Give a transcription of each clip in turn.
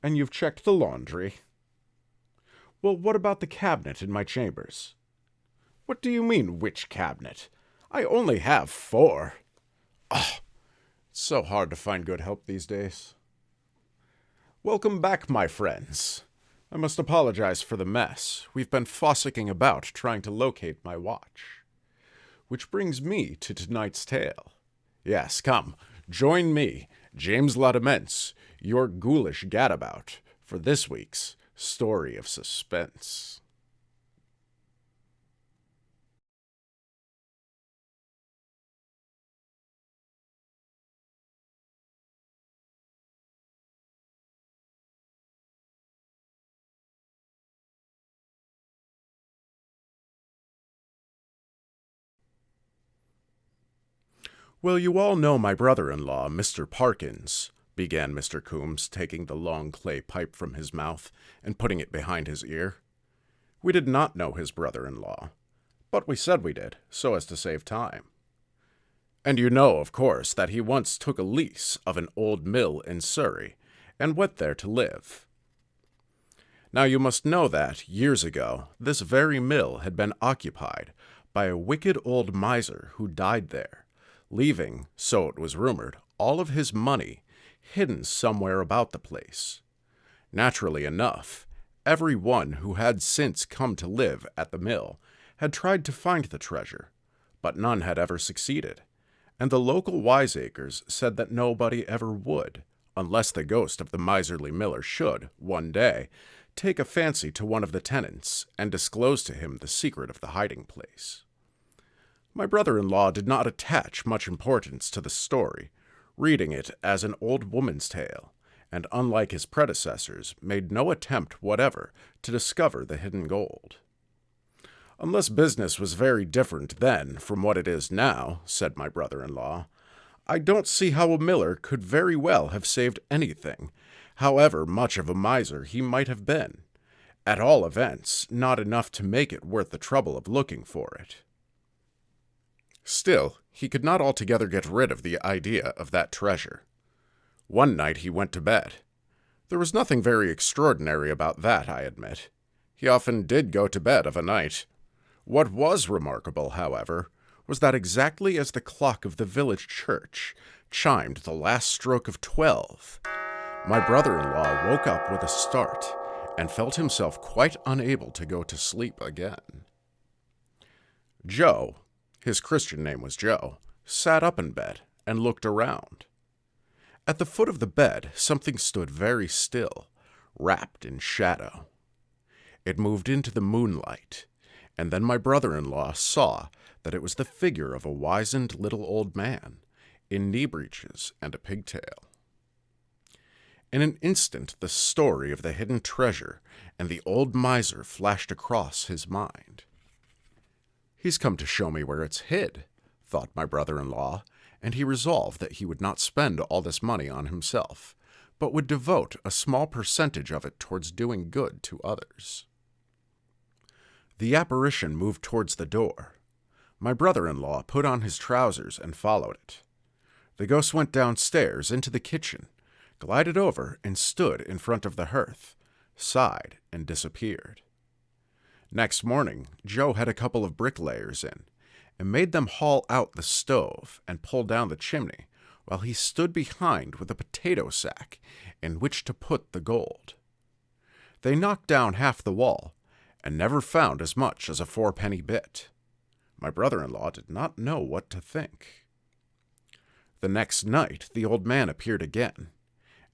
And you've checked the laundry. Well, what about the cabinet in my chambers? What do you mean, which cabinet? I only have 4. Oh, it's so hard to find good help these days. Welcome back, my friends. I must apologize for the mess. We've been fossicking about trying to locate my watch. Which brings me to tonight's tale. Yes, come, join me, James Démence, your Ghoulish Gadabout, for this week's Story of Suspense. Well, you all know my brother-in-law, Mr. Parkins, began Mr. Coombs, taking the long clay pipe from his mouth and putting it behind his ear. We did not know his brother-in-law, but we said we did, so as to save time. And you know, of course, that he once took a lease of an old mill in Surrey and went there to live. Now you must know that, years ago, this very mill had been occupied by a wicked old miser who died there, leaving, so it was rumored, all of his money hidden somewhere about the place. Naturally enough, every one who had since come to live at the mill had tried to find the treasure, but none had ever succeeded, and the local wiseacres said that nobody ever would, unless the ghost of the miserly miller should, one day, take a fancy to one of the tenants and disclose to him the secret of the hiding place. My brother-in-law did not attach much importance to the story, reading it as an old woman's tale, and unlike his predecessors, made no attempt whatever to discover the hidden gold. Unless business was very different then from what it is now, said my brother-in-law, I don't see how a miller could very well have saved anything, however much of a miser he might have been. At all events, not enough to make it worth the trouble of looking for it. Still, he could not altogether get rid of the idea of that treasure. One night he went to bed. There was nothing very extraordinary about that, I admit. He often did go to bed of a night. What was remarkable, however, was that exactly as the clock of the village church chimed the last stroke of 12, my brother-in-law woke up with a start and felt himself quite unable to go to sleep again. Joe, his Christian name was Joe, sat up in bed and looked around. At the foot of the bed, something stood very still, wrapped in shadow. It moved into the moonlight, and then my brother-in-law saw that it was the figure of a wizened little old man, in knee breeches and a pigtail. In an instant, the story of the hidden treasure and the old miser flashed across his mind. He's come to show me where it's hid, thought my brother-in-law, and he resolved that he would not spend all this money on himself, but would devote a small percentage of it towards doing good to others. The apparition moved towards the door. My brother-in-law put on his trousers and followed it. The ghost went downstairs into the kitchen, glided over and stood in front of the hearth, sighed, and disappeared. Next morning, Joe had a couple of bricklayers in, and made them haul out the stove and pull down the chimney, while he stood behind with a potato sack in which to put the gold. They knocked down half the wall, and never found as much as a 4-penny bit. My brother-in-law did not know what to think. The next night the old man appeared again,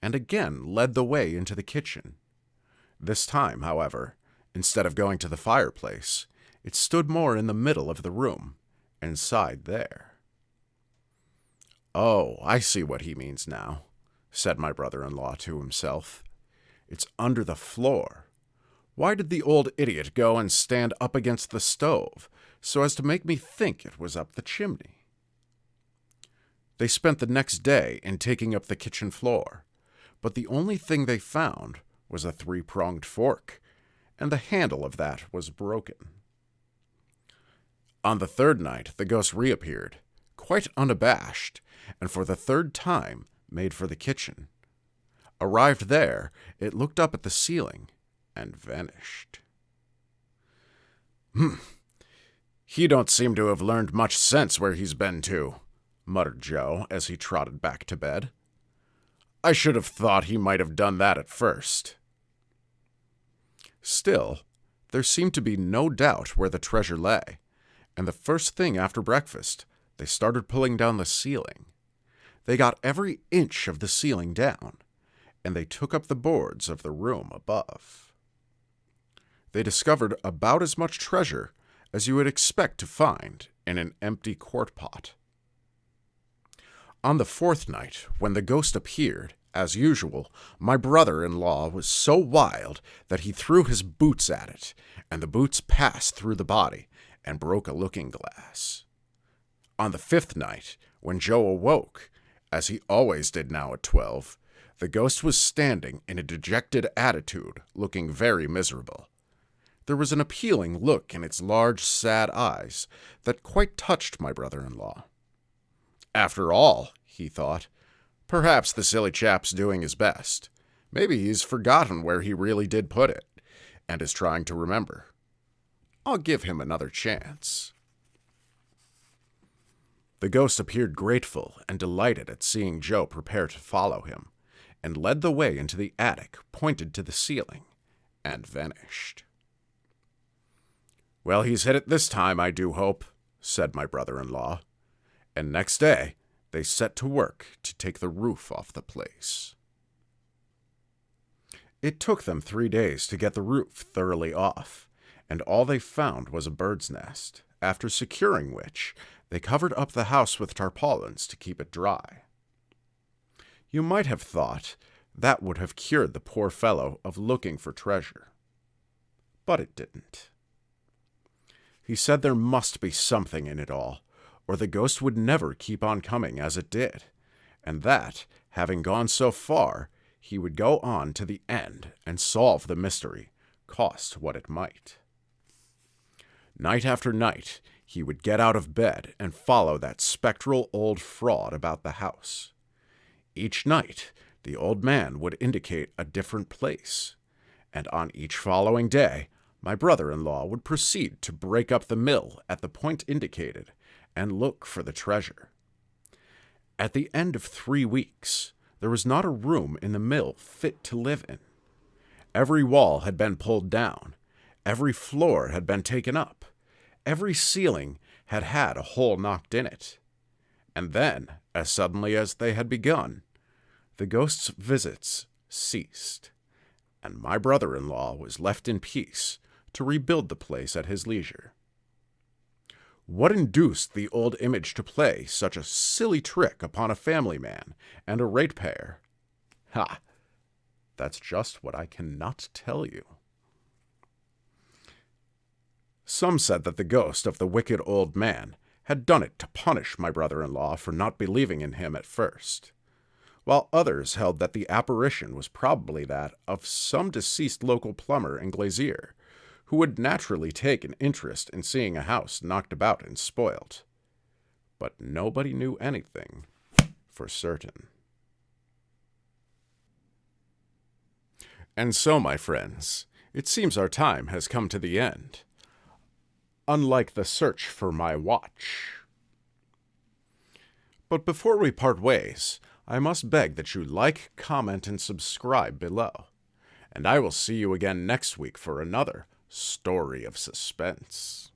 and again led the way into the kitchen. This time, however, instead of going to the fireplace, it stood more in the middle of the room, and sighed there. "Oh, I see what he means now," said my brother-in-law to himself. "It's under the floor. Why did the old idiot go and stand up against the stove, so as to make me think it was up the chimney?" They spent the next day in taking up the kitchen floor, but the only thing they found was a 3-pronged fork, and the handle of that was broken. On the third night, the ghost reappeared, quite unabashed, and for the third time made for the kitchen. Arrived there, it looked up at the ceiling and vanished. He don't seem to have learned much sense where he's been to," muttered Joe as he trotted back to bed. "I should have thought he might have done that at first." Still, there seemed to be no doubt where the treasure lay, and the first thing after breakfast, they started pulling down the ceiling. They got every inch of the ceiling down, and they took up the boards of the room above. They discovered about as much treasure as you would expect to find in an empty quart pot. On the fourth night, when the ghost appeared, as usual, my brother-in-law was so wild that he threw his boots at it, and the boots passed through the body and broke a looking-glass. On the fifth night, when Joe awoke, as he always did now at 12, the ghost was standing in a dejected attitude, looking very miserable. There was an appealing look in its large, sad eyes that quite touched my brother-in-law. After all, he thought, perhaps the silly chap's doing his best. Maybe he's forgotten where he really did put it, and is trying to remember. I'll give him another chance. The ghost appeared grateful and delighted at seeing Joe prepare to follow him, and led the way into the attic, pointed to the ceiling, and vanished. "Well, he's hit it this time, I do hope," said my brother-in-law, and next day they set to work to take the roof off the place. It took them 3 days to get the roof thoroughly off, and all they found was a bird's nest, after securing which they covered up the house with tarpaulins to keep it dry. You might have thought that would have cured the poor fellow of looking for treasure, but it didn't. He said there must be something in it all, or the ghost would never keep on coming as it did, and that, having gone so far, he would go on to the end and solve the mystery, cost what it might. Night after night, he would get out of bed and follow that spectral old fraud about the house. Each night, the old man would indicate a different place, and on each following day, my brother-in-law would proceed to break up the mill at the point indicated and look for the treasure. At the end of 3 weeks, there was not a room in the mill fit to live in. Every wall had been pulled down, every floor had been taken up, every ceiling had had a hole knocked in it. And then, as suddenly as they had begun, the ghost's visits ceased, and my brother-in-law was left in peace to rebuild the place at his leisure. What induced the old image to play such a silly trick upon a family man and a ratepayer? Ha! That's just what I cannot tell you. Some said that the ghost of the wicked old man had done it to punish my brother-in-law for not believing in him at first, while others held that the apparition was probably that of some deceased local plumber and glazier, who would naturally take an interest in seeing a house knocked about and spoilt. But nobody knew anything for certain. And so, my friends, it seems our time has come to the end. Unlike the search for my watch. But before we part ways, I must beg that you like, comment, and subscribe below. And I will see you again next week for another story of suspense.